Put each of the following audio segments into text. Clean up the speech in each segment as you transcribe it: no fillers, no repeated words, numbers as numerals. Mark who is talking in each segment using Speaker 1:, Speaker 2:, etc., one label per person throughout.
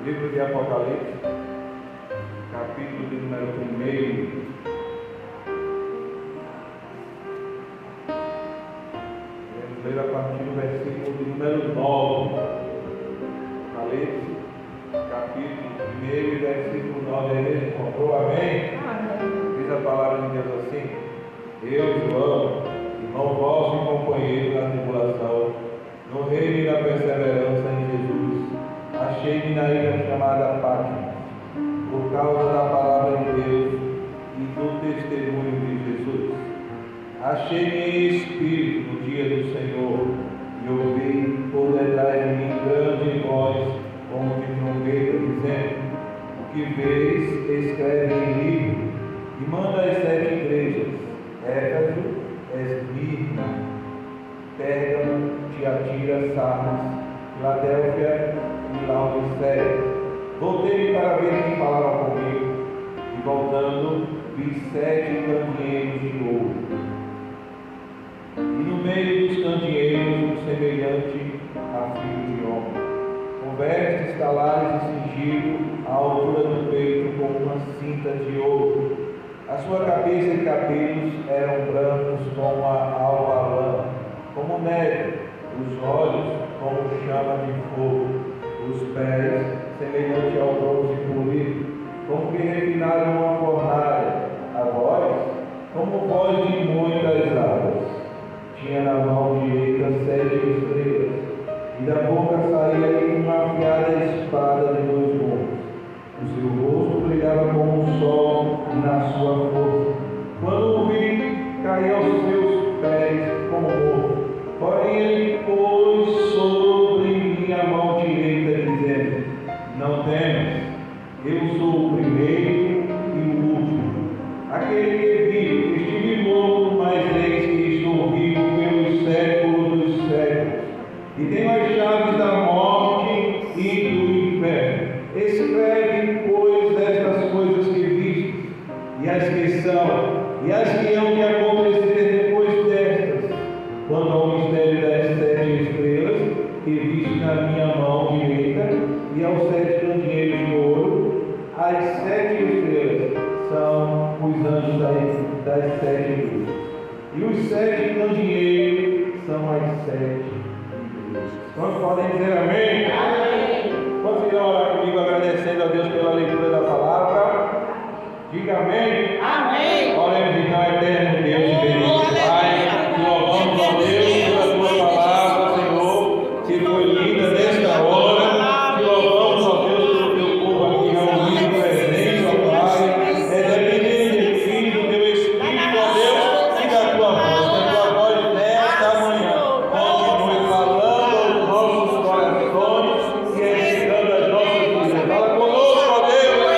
Speaker 1: Livro de Apocalipse, capítulo de número 1. Vamos ler a partir do versículo de número 9. Apocalipse, capítulo 1 e versículo 9. Aí mesmo comprou, amém? Diz a palavra de Deus assim: Eu, João, irmão vosso e companheiro na tribulação, no reino e na perseverança em Jesus, achei-me na ilha chamada Patmos, por causa da palavra de Deus e do testemunho de Jesus. Achei-me em espírito no dia do Senhor, e ouvi por detrás de mim grande voz, como de trombeta, dizendo: O que vês, escreve em livro, e manda às 7 igrejas: Éfeso, Esmirna, Pérgamo, Tiatira, Sardes, Filadélfia e Laodiceia. Voltei para ver quem falava comigo, e voltando, vi 7 candeeiros de ouro, e no meio dos candeeiros um semelhante a filho de homem, com vestes, talares e cingido à altura do peito com uma cinta de ouro. A sua cabeça e cabelos eram brancos como a alva lã, como neve, os olhos como chama de fogo, os pés semelhante ao bronze polido, como que refinaram uma fornalha, a voz como voz de muitas águas. Tinha na mão direita 7 estrelas, e da boca saía uma afiada espada de 2 gumes. O seu rosto brilhava como o sol na sua força. Quando o vi, caí aos seus pés como morto. Porém ele pôs sobre mim a mão direita, dizendo: Não temas, eu sou o primeiro e o último, aquele que vive. Estive morto, mas eis que estou vivo pelos séculos dos séculos, e tenho as chaves da morte e do inferno. Escreve, pois, estas coisas que viste, e as que são, e as que hão de acontecer depois destas. Quanto ao mistério das 7 estrelas que viste na minha mão direita, e aos 7 candeeiros de ouro, as 7 estrelas são os anjos das 7 luzes, e os 7 candeeiros são as 7 igrejas. Quantos podem dizer amém? Amém. Quantos irão orar comigo agradecendo a Deus pela leitura da palavra? Diga amém. Amém. Oremos então, eterno Deus e benito Pai, que louvamos a Deus pela tua palavra, Senhor, que foi lida nesta hora, que louvamos a Deus pelo teu povo aqui reunido, presente, ó Pai, dependendo de ti, do teu Espírito, ó Deus, e da tua voz, que a tua voz nesta manhã continue falando aos nossos corações e edificando as nossas vidas. Fala conosco, ó Deus,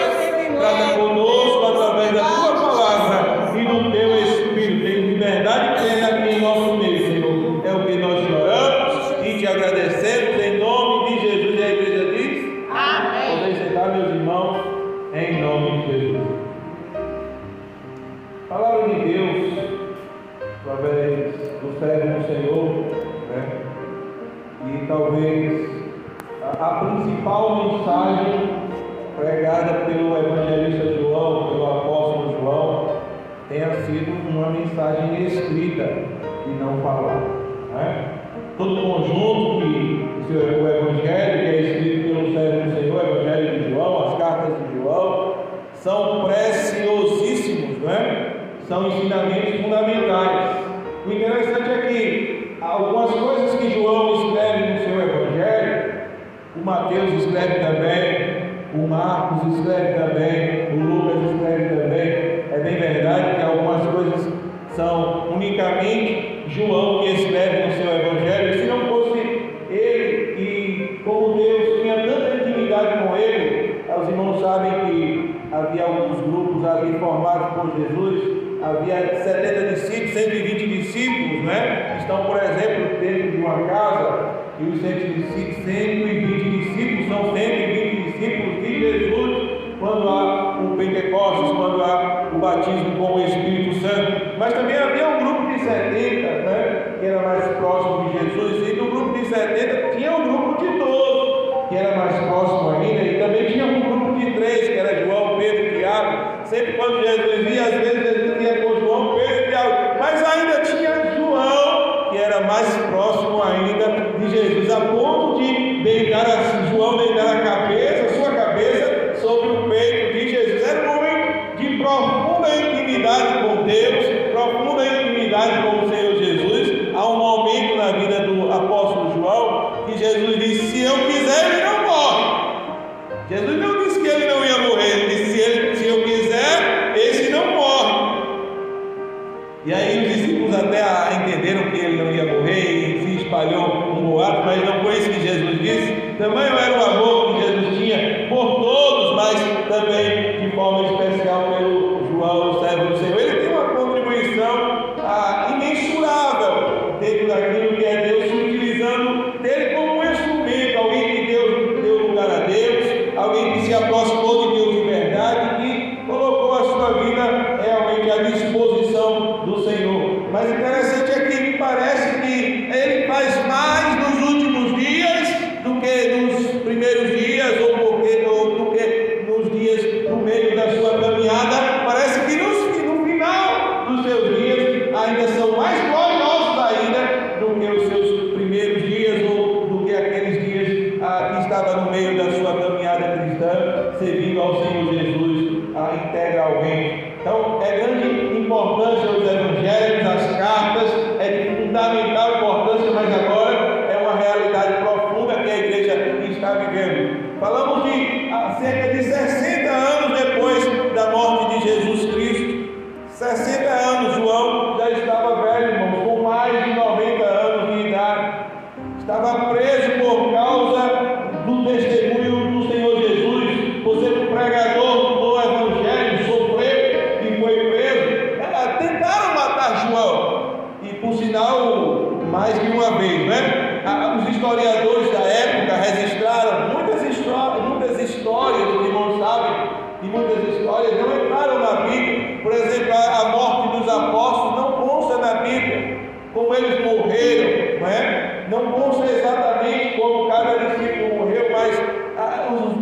Speaker 1: trata conosco através da tua palavra e do teu Espírito. Tem liberdade plena aqui em nosso meio, Senhor. É o que nós oramos e te agradecemos em nome de Jesus. E a igreja diz: Amém. Podem sentar, meus irmãos, em nome de Jesus. Palavra de Deus, através do servo do Senhor, né? E talvez a principal mensagem pregada pelo evangelista João, pelo apóstolo João, tenha sido uma mensagem escrita e não falada, né? Todo conjunto que o evangelho que é escrito pelo servo do Senhor, o evangelho de João, as cartas de João, são preciosíssimos, né? São ensinamentos fundamentais. O interessante é que algumas coisas que João escreve no seu evangelho, o Mateus escreve também, o Marcos escreve também, o Lucas escreve também. É bem verdade que algumas coisas são unicamente João que escreve no seu evangelho. Se não fosse ele, e como Deus tinha tanta intimidade com ele, os irmãos sabem que havia alguns grupos ali formados por Jesus. Havia 70 discípulos, 120 discípulos, né? Estão, por exemplo, dentro de uma casa, e os 120 discípulos são 120 discípulos de Jesus, quando há o Pentecostes, quando há o batismo com o Espírito Santo. Mas também havia um grupo de 70, né? Que era mais próximo de Jesus, e no grupo de 70 tinha um grupo de 12, que era mais próximo ainda, e também Sempre quando Jesus ia, às vezes Jesus ia com João, Pedro e Tiago, mas ainda tinha João, que era mais próximo ainda de Jesus, a ponto de João deitar sua cabeça sobre o peito de Jesus. Era um homem de profunda intimidade com Deus, profunda intimidade com o Senhor Jesus. Há um momento na vida do apóstolo João que Jesus disse: se eu quiser, ele não morre. Jesus não disse que ele não ia morrer, ele disse: se eu quiser, esse não morre. E aí os discípulos até entenderam que ele não ia morrer e se espalhou um boato, mas não foi isso que Jesus disse. Também era o amor que Jesus tinha por todos, mas também de forma especial pelo João, o servo do Senhor. Ele tem uma contribuição imensurável dentro daquilo que é Deus, se utilizando dele como um instrumento, alguém que Deus deu lugar a Deus, alguém que se aproximou de Deus de verdade, que colocou a sua vida realmente à disposição do Senhor. Mas interessante é que me parece que ele faz mais nos últimos dias do que nos primeiros dias, ou do que nos dias no meio da sua caminhada. Parece que no final dos seus dias ainda são mais gloriosos ainda do que os seus primeiros dias, ou do que aqueles dias que estava no meio da sua caminhada cristã, servindo ao Senhor Jesus integralmente. Então é grande importância os evangelhos, as cartas, é de fundamental importância, mas agora é uma realidade profunda que a igreja está vivendo. Falamos de cerca de 60 anos depois da morte de Jesus Cristo. 60 anos, João já estava velho, irmãos, com mais de 90 anos de idade. Estava preso por causa do testemunho do Senhor Jesus, por ser um pregador do evangelho, sofreu e foi preso. Tentaram matar João, e por sinal, mais de uma vez, né? Os historiadores da época registraram muitas histórias, os irmãos sabem, e muitas histórias não entraram na Bíblia. Por exemplo, a morte dos apóstolos não consta na Bíblia, como eles morreram, não é? Não consta exatamente como cada discípulo morreu, mas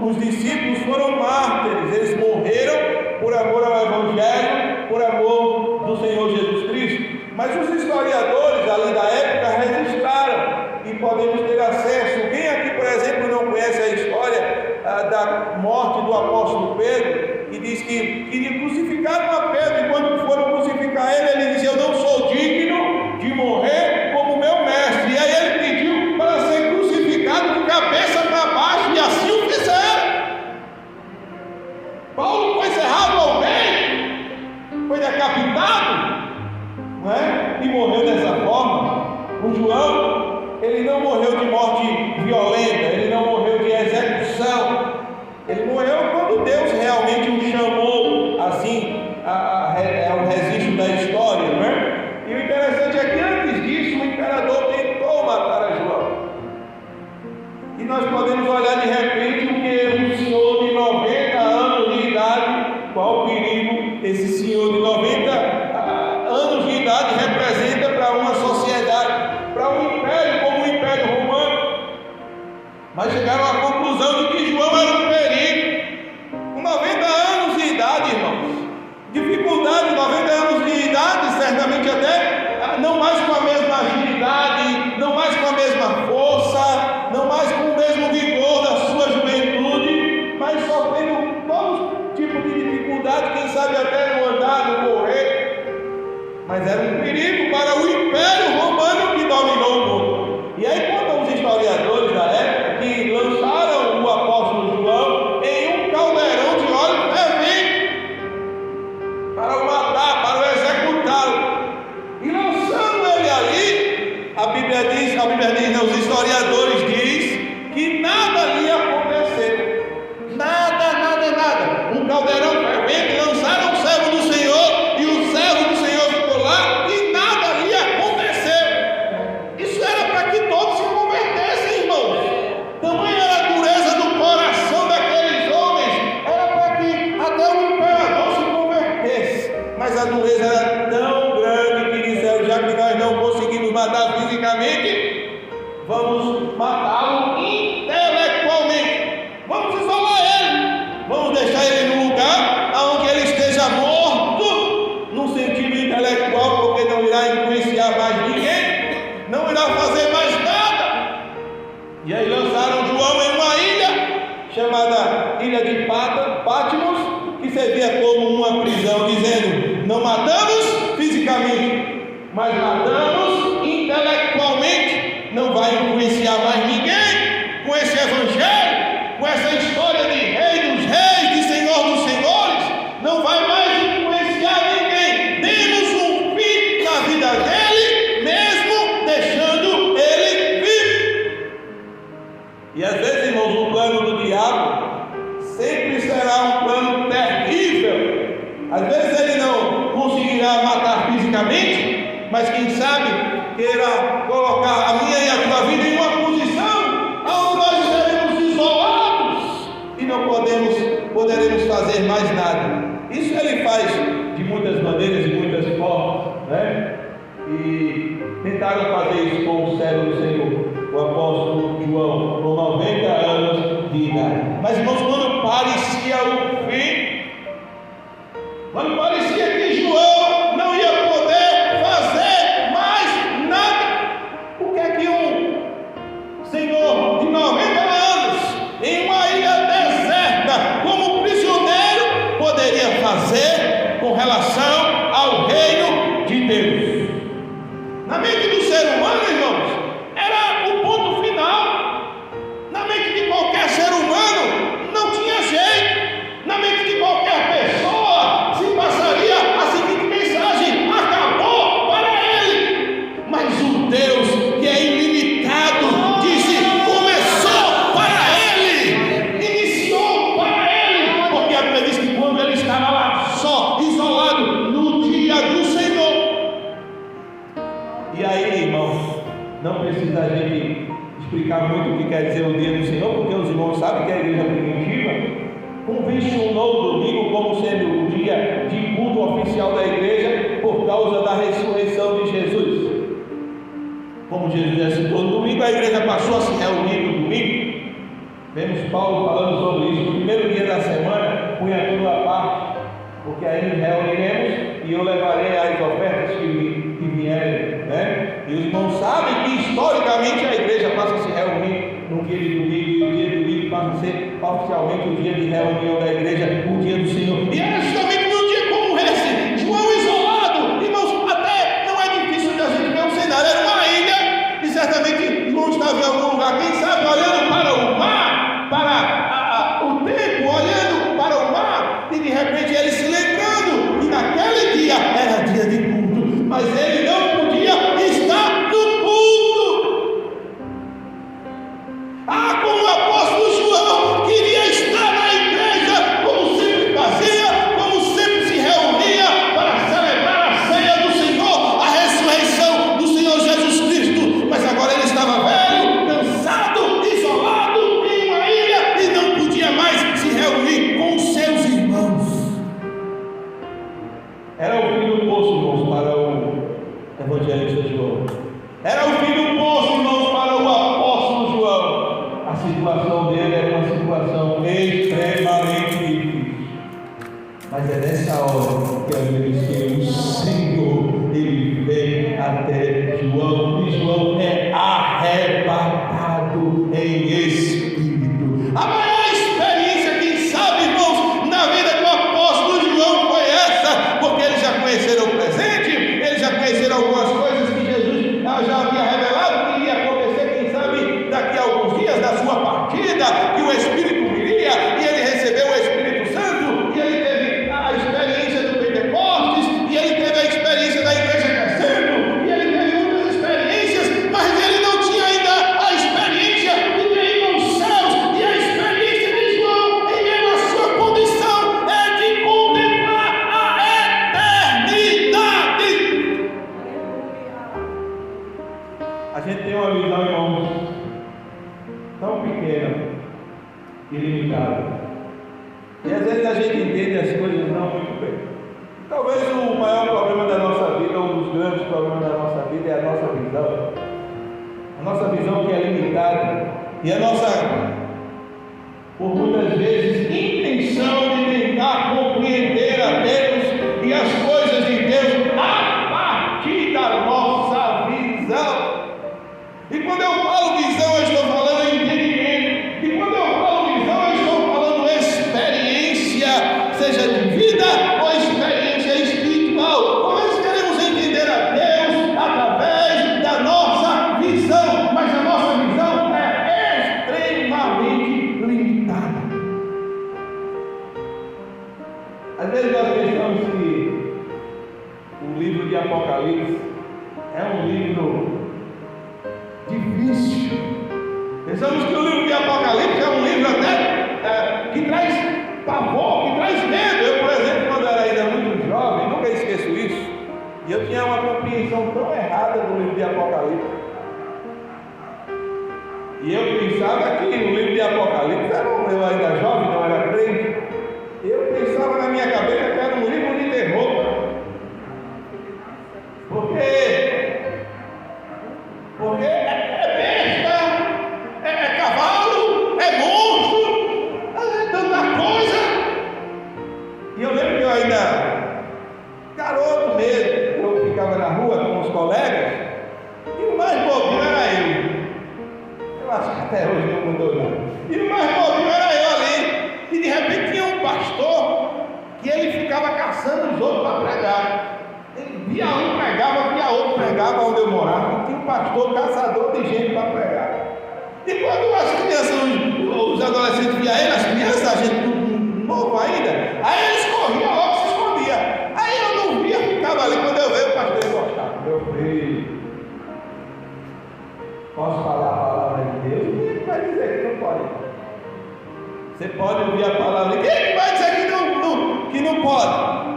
Speaker 1: os discípulos foram mártires, eles morreram por amor ao Evangelho, por amor do Senhor Jesus Cristo. Mas os historiadores ali da época registraram, e podemos ter acesso. Quem aqui, por exemplo, não conhece a história da morte do apóstolo Pedro, que diz que queria crucificar a Pedro, e quando foram crucificar ele disse: eu não sou digno de morrer como meu mestre. E aí ele pediu para ser crucificado de cabeça para baixo, e assim o fizeram. Paulo foi cerrado ao meio, foi decapitado, não é? E morreu dessa forma. O João, ele não morreu de morte violenta, ele não morreu de execução, ele morreu quando Deus realmente o chamou, assim, é o registro da história, não é? E o interessante é que antes disso o imperador tentou matar a João. E nós podemos olhar de repente o que um senhor de 90 anos de idade, qual o perigo esse senhor de 90 anos de idade representa para uma sociedade, para um império como o Império Romano. Mas chegaram à conclusão de que João era um perigo. Com 90 anos de idade, irmãos, dificuldade, 90 anos de idade, certamente até não mais com a mesma agilidade, não mais com a mesma força, não mais com o mesmo vigor da sua juventude, mas sofrendo todo tipo de dificuldade, quem sabe até no andar, no correr. Mas era um perigo para o Império Romano que dominou o mundo. E aí contam os historiadores da época que lançaram o apóstolo João em um caldeirão de óleo fervente para o matar, para o executá-lo. E lançando ele ali, a Bíblia diz, os historiadores diz que nada lhe aconteceu. Nada. Um caldeirão fervente, lançaram o servo do Senhor, e o servo do Senhor ficou lá e nada lhe aconteceu. Isso era para que todos se convertessem, irmãos. Tamanha era a dureza do coração daqueles homens, era para que até o imperador se convertesse. Mas a dureza era tão grande que disseram: já que nós não conseguimos matar fisicamente, vamos matá-lo intelectualmente. Vamos isolar ele, vamos deixar ele num lugar
Speaker 2: chamada Ilha de Patmos, que servia como uma prisão, dizendo: não matamos fisicamente, mas matamos intelectualmente. Não vai influenciar mais ninguém com esse evangelho, com essa história de Rei dos Reis, de Senhor dos Senhores. Não vai mais influenciar ninguém. Demos um fim na vida dele, mesmo deixando ele vivo. E às vezes, irmãos, o plano do diabo sempre será um plano terrível. Às vezes ele não conseguirá matar fisicamente, mas quem sabe queira colocar a minha e a tua vida em uma posição onde nós estaremos isolados e não poderemos fazer mais nada. Isso ele faz de muitas maneiras, de muitas formas, né? E tentaram fazer isso com o servo do Senhor, o apóstolo João, com 90 anos de idade. Mas, irmãos, quando parecia o fim, quando parecia que João não ia poder fazer mais nada, o que é que um senhor de 90 anos, em uma ilha deserta, como prisioneiro, poderia fazer com relação ao reino de Deus? Na mente do ser humano, irmãos, era o ponto final. Na mente de qualquer ser humano, não tinha jeito. Na mente de qualquer pessoa, se passaria a seguinte mensagem: acabou para ele. Mas o Deus que é ilimitado disse: começou para ele, iniciou para ele. Porque a Bíblia diz que quando ele estava lá só, isolado, no dia do Senhor. E aí, irmãos, não precisa a gente explicar muito o que quer dizer o dia do Senhor, porque os irmãos sabem que a igreja primitiva convencionou o domingo como sendo o dia de culto oficial da igreja por causa da ressurreição de Jesus. Como Jesus ressuscitou no domingo, a igreja passou a se reunir no domingo. Vemos Paulo falando sobre isso. No primeiro dia da semana, punha tudo à parte, porque aí nos reuniremos e eu levarei as ofertas que vierem, né? E os irmãos sabem que historicamente a igreja passa a se reunir no dia de domingo, e o dia de domingo passa a ser oficialmente o dia de reunião da igreja, o dia do Senhor. E era justamente num dia como esse, João isolado, irmãos, até não é difícil de a gente ver um cenário, era uma ilha, e certamente João estava em algum lugar, quem sabe, olhando para o mar, para o tempo, olhando para o mar, e de repente ele se lembrando que naquele dia era dia de culto, mas ele não podia estar no culto. Como o apóstolo João queria estar na igreja, como sempre fazia, como sempre se reunia para celebrar a ceia do Senhor, a ressurreição do Senhor Jesus Cristo. Mas agora ele estava velho, cansado, isolado em uma ilha e não podia mais se reunir com os seus irmãos. Era o fim do poço, irmãos, para o evangelista João. Era o fim do poço, irmãos, para o apóstolo João. A situação dele era uma situação extremamente difícil. Mas é nessa hora que a Bíblia diz que o Senhor, ele vem até João, e João é arrebatado em espírito. A maior experiência, quem sabe, irmãos, na vida do apóstolo João foi essa, porque eles já conheceram o presente, eles já conheceram algumas coisas que Jesus já havia revelado que iria acontecer, quem sabe, daqui a alguns dias da sua partida, que o Espírito viria, e ele recebeu o Espírito Santo, e ele teve a experiência do Pentecostes, e ele teve a experiência da igreja crescendo, e ele teve muitas experiências, mas ele não tinha ainda a experiência de ter ido aos céus, e a experiência de João, em meio à sua condição, é de contemplar a eternidade. A gente tem uma visão, irmãos, tão pequena e limitada, e às vezes a gente entende as coisas não muito bem. Talvez o maior problema da nossa vida, um dos grandes problemas da nossa vida, é a nossa visão. A nossa visão que é limitada, e a nossa, por muitas vezes, intenção de tentar compreender a Deus e as coisas de Deus a partir da nossa visão. E quando eu falo visão, eu estou falando em entendimento. E quando eu falo visão, eu estou seja de vida ou experiência espiritual. Por vezes queremos entender a Deus através da nossa visão, mas a nossa visão é extremamente limitada. Às vezes nós pensamos que o livro de Apocalipse é um livro difícil. Pensamos que o livro de Apocalipse é um livro até que traz pavor, que traz medo. Eu, por exemplo, quando era ainda muito jovem, nunca esqueço isso, e eu tinha uma compreensão tão errada do livro de Apocalipse. E eu pensava que o livro de Apocalipse era eu ainda jovem, não era crente. Eu pensava na minha cabeça que era um livro de terror. Porque é besta, é cavalo, é monstro, é tanta coisa. E eu lembro que eu ainda, garoto mesmo, eu ficava na rua com os colegas, e o mais bobinho era eu. Eu acho que até hoje não mudou nada. E o mais bobinho era eu ali. E de repente tinha um pastor que ele ficava caçando os outros para pregar. Ele via um pregava, via outro pregava onde eu morava. Tinha um pastor caçador de gente para pregar. E quando as crianças, os adolescentes viam ele, as crianças, a gente tudo novo ainda, aí eles corriam logo, se escondiam. Aí eu não via, ficava ali. Quando eu veio o pastor encostava. Meu filho, posso falar a palavra de Deus? Quem vai dizer que não pode? Você pode ouvir a palavra. Quem vai dizer que não pode?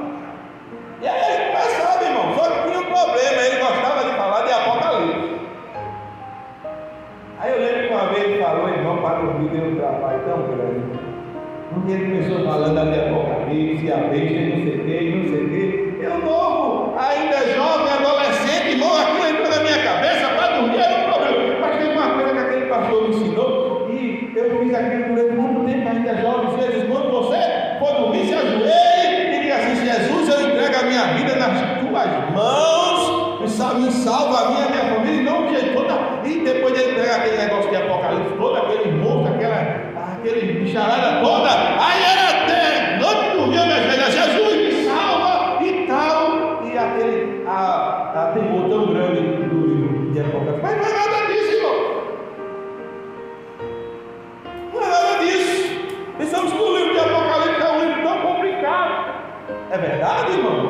Speaker 2: E aí ele começava, irmão. Só que tinha um problema. Ele gostava de falar de Apocalipse. Aí eu lembro que uma vez ele falou, irmão, para dormir, deu um trabalho tão grande. Porque ele começou falando de Apocalipse, a besta, e não sei o que, não sei o que. Eu novo, ainda jovem, adolescente, irmão, aquilo entrou na minha cabeça, para dormir era um problema. Mas tem uma coisa que aquele pastor me ensinou, e eu fiz aquilo durante muito tempo, ainda jovem, vezes, quando você for dormir, se ajoelhe e diga assim: Jesus, eu entrego a minha vida nas tuas mãos, me salva a minha família, e não de toda. E depois de entregar aquele negócio de Apocalipse todo, aquele monstro, aquele bicharada toda, aí era até noite dormia, minha velha, Jesus me salva e tal, e aquele temor tão grande do livro de Apocalipse. Mas não é nada disso, irmão. Não é nada disso. Pensamos que o livro de Apocalipse é um livro tão complicado. É verdade, irmãos?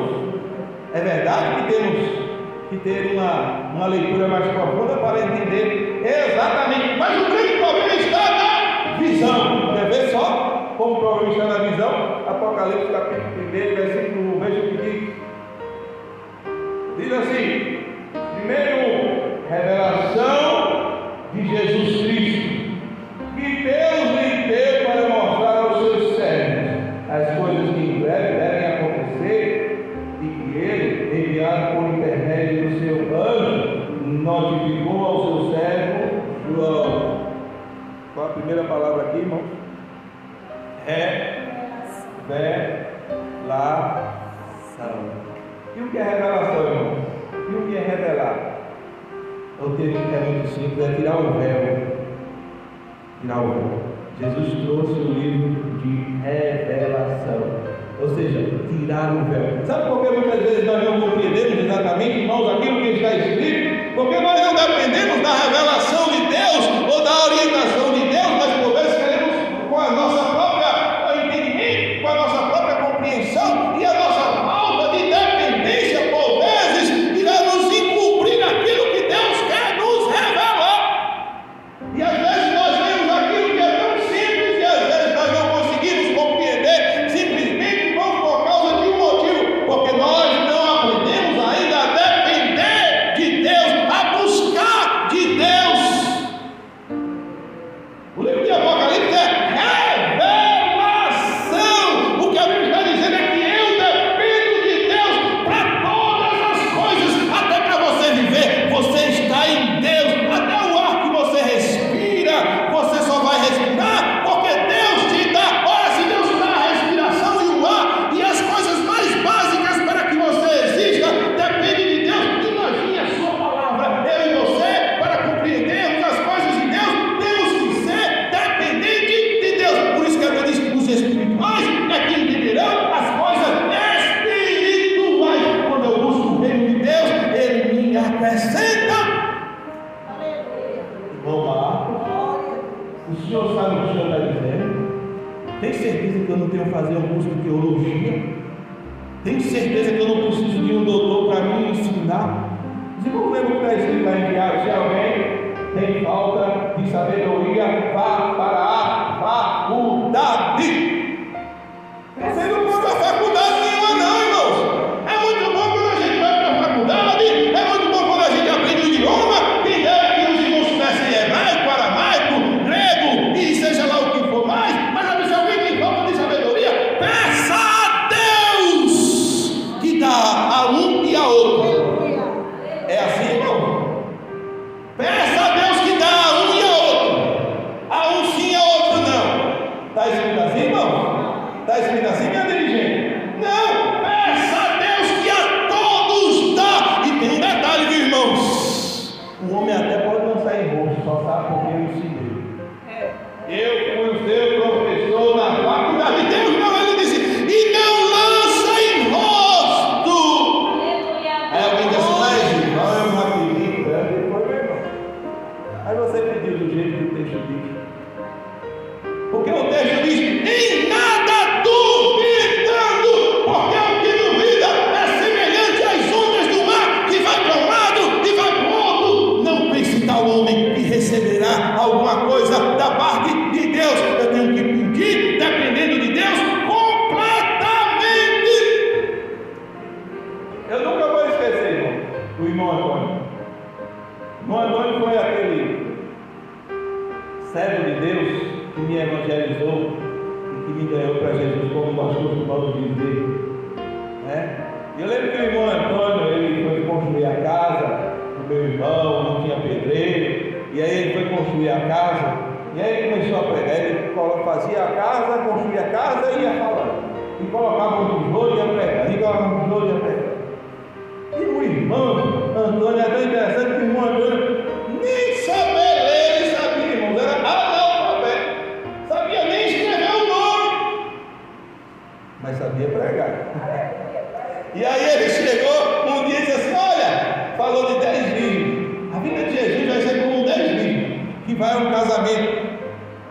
Speaker 2: É verdade que temos que ter uma leitura mais profunda para entender exatamente. Mas o grande problema está na visão. Quer ver só como o problema está na visão? Apocalipse capítulo 1, versículo 1, veja o que diz. Diz assim: primeiro, revelação de Jesus Cristo, que Deus lhe deu para mostrar aos seus servos as coisas que em breve devem acontecer, e que ele, enviado por intermédio do seu anjo, notificou ao seu servo João. Qual a primeira palavra aqui, irmão? Revelação. E o que é revelação, irmão? E o que é revelar? O termo que é muito simples, é tirar o véu. Tirar o véu. Jesus trouxe o livro de revelação. Ou seja, tirar o véu. Sabe por que muitas vezes nós não compreendemos exatamente, irmãos, aquilo que está escrito? Porque nós não dependemos da revelação de Deus ou da orientação de Deus, mas por vezes queremos com a nossa própria entendimento, com a nossa própria compreensão, e a nossa falta de dependência, por vezes, irá nos encobrir aquilo que Deus quer nos revelar. E às vezes nós vemos aquilo que é tão simples, e às vezes nós não conseguimos compreender, simplesmente por causa de um motivo, porque nós não aprendemos ainda a depender de Deus, a Tem certeza que eu não tenho que fazer um curso de teologia? Tem certeza que eu não preciso de um doutor para me ensinar? Desenvolvemos o que está escrito lá em Tiago: se alguém tem falta de sabedoria, vá para a faculdade. Você não pode para a faculdade nenhuma não, irmãos. É muito bom quando a gente vai para a faculdade, é muito bom quando a gente aprende o idioma, que os irmãos conhecem hebraico, aramaico, grego e seja lá o que for mais. Mas se alguém tem falta de sabedoria, peça a Deus que dá a um e a outro. É assim, irmão? Peça a Deus que dá a um e a outro. A um sim, a outro não. Está escrito assim, irmão? Está escrito assim, meu dirigente? Não, peça a Deus que a todos dá. E tem um detalhe, viu, irmãos? O homem até pode lançar em rosto, só sabe porque eu ensinei. Eu fui o seu professor na faculdade de Deus, não, ele disse, e não lança em rosto. Aí alguém disse assim, mas irmão, eu não acredito. Foi meu irmão. Aí você pediu do jeito que o texto diz. Porque o texto diz, em nada duvidando, porque o que duvida é semelhante às ondas do mar, que vai para um lado e vai para o outro. Não pense tal homem que receberá alguma coisa da parte de Deus. Eu tenho que pedir, dependendo de Deus, completamente. Eu nunca vou esquecer, irmão, o irmão Antônio. O irmão Antônio foi aquele servo de Deus que me evangelizou e que me ganhou para Jesus, como nós costumamos dizer, né? Eu lembro que o irmão Antônio, ele foi construir a casa do meu irmão, não tinha pedreiro, e aí ele foi construir a casa, e aí ele começou a pregar, ele fazia a casa, construía a casa e ia falando, e colocava um tijolo e ia pregar, e colocava um tijolo e ia pregar. E o irmão Antônio é tão interessante que o irmão Antônio nem saber ler, ele sabia, irmãos, era analfabeto, sabia nem escrever o nome, mas sabia pregar. E aí ele chegou um dia e disse assim, olha, falou de 10 virgens, a vida de Jesus vai ser como 10 virgens, que vai a um casamento.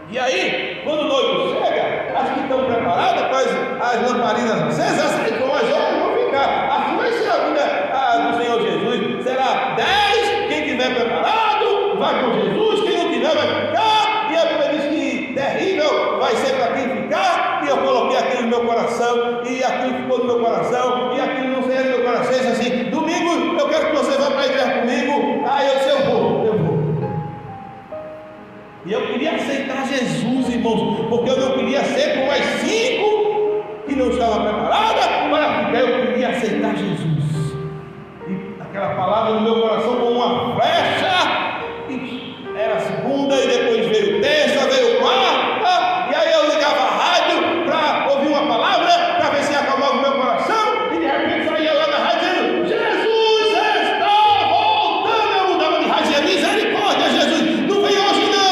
Speaker 2: E aí, quando o noivo chega, as que estão preparadas com as lamparinas acesas, as mais outras vão ficar. Assim vai ser a vida do Senhor Jesus. Será 10, quem estiver preparado, vai com Jesus, quem não tiver vai ficar. E a Bíblia diz que terrível vai ser para quem ficar. E eu coloquei aquilo no meu coração, e aquilo ficou no meu coração, e aquilo não saiu do meu coração. E disse assim, domingo eu quero que você vá para a igreja comigo. Aí eu disse, eu vou. E eu queria aceitar Jesus, irmãos, porque eu não queria ser como as 5 que não estavam preparadas para ficar, eu queria aceitar Jesus. E aquela palavra no meu coração como uma flecha, e era a segunda, e depois veio terça, veio quarta, e aí eu ligava a rádio para ouvir uma palavra, para ver se acalmava o meu coração, e de repente saía lá na rádio dizendo, Jesus está voltando. Eu mudava de rádio e dizia, misericórdia, Jesus, não vem hoje não.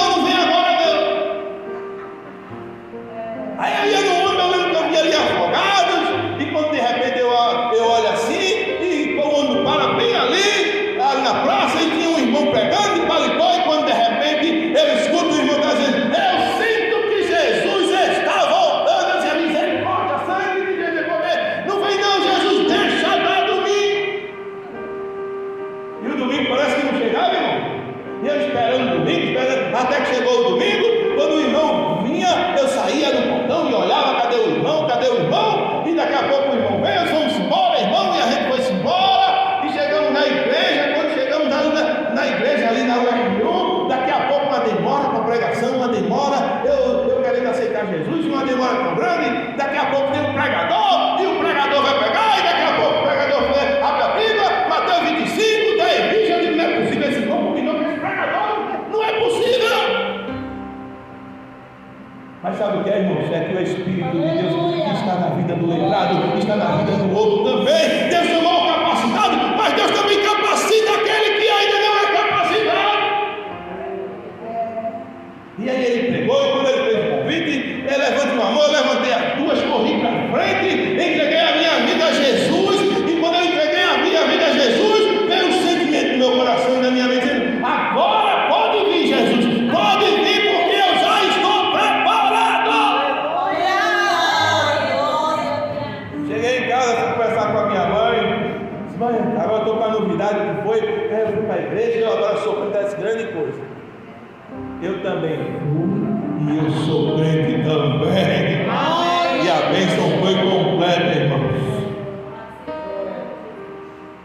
Speaker 2: Aí eu no ônibus, eu lembro que eu via ali afogados, e quando de repente eu olho assim, e o ônibus para bem ali na praça, e tinha um irmão pregando de paletó, e quando de repente eu escuto o irmão dizendo, eu sinto que Jesus está voltando. Eu dizia, misericórdia, sangue de Deus de poder, não vem não, Jesus, deixa dar domingo. E o domingo parece que não chegava, irmão. E eu esperando o domingo, até que chegou o domingo. Quando o irmão vinha, eu saía do portão e olhava, cadê o irmão? E daqui a pouco o irmão veio, vamos embora, irmão, e a gente foi embora, e chegamos na igreja. Quando chegamos na igreja ali na UR1, daqui a pouco uma demora para a pregação, uma demora, eu querendo aceitar Jesus, uma demora tão grande, daqui a pouco tem um pregador, e o pregador vai pregar, e daqui a pouco o pregador abre a Bíblia, Mateus 25, 10 vídeos, eu digo, não é possível, esse irmão combinou com esse pregador, não é possível. Mas sabe o que é, irmãos? É que o Espírito de Deus está na vida do letrado, está na vida do outro também. Deus chamou o capacitado, mas Deus também capacita aquele que ainda não é capacitado. E aí ele pregou, e quando ele fez o convite, ele levantou uma mão, eu levantei as duas, corri para frente, entreguei a minha vida a Jesus, e quando eu entreguei a minha vida a Jesus, veio um sentimento no meu coração e na minha mente, dizendo, agora pode vir, Jesus, pode vir, porque eu já estou preparado. Eu também fui e eu sou crente também. E a bênção foi completa, irmãos.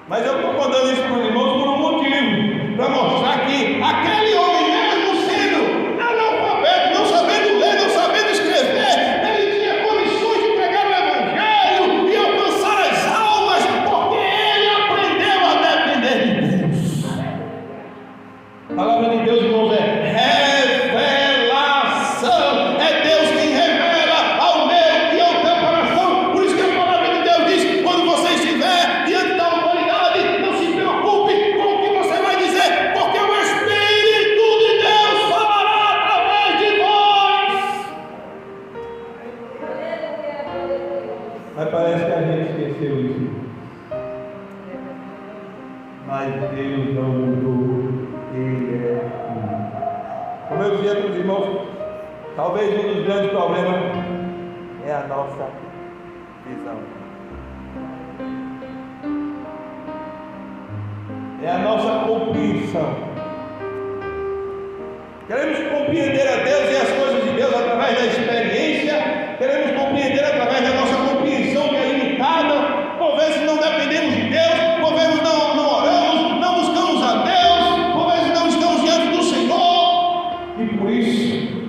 Speaker 2: Mas eu estou contando isso para os irmãos por um motivo, para mostrar que aquele homem, mesmo sendo analfabeto, não sabendo ler, não sabendo escrever, ele tinha condições de pregar o Evangelho e alcançar as almas, porque ele aprendeu a depender de Deus. A palavra de Deus, irmãos, é revelação. É Deus quem revela ao meu e ao teu coração. Por isso que a palavra de Deus diz: quando você estiver diante da autoridade, não se preocupe com o que você vai dizer, porque o Espírito de Deus falará através de vós. Mas parece que a gente esqueceu isso. Mas Deus não mudou. Ele é um. Como eu dizia para os irmãos, talvez um dos grandes problemas é a nossa visão. É a nossa compreensão. Queremos compreender a Deus e as coisas de Deus através da experiência. Queremos compreender através da nossa compreensão que é limitada. Por vezes não dependemos de Deus, por vezes não oramos, não buscamos a Deus, por vezes não estamos diante do Senhor. E por isso,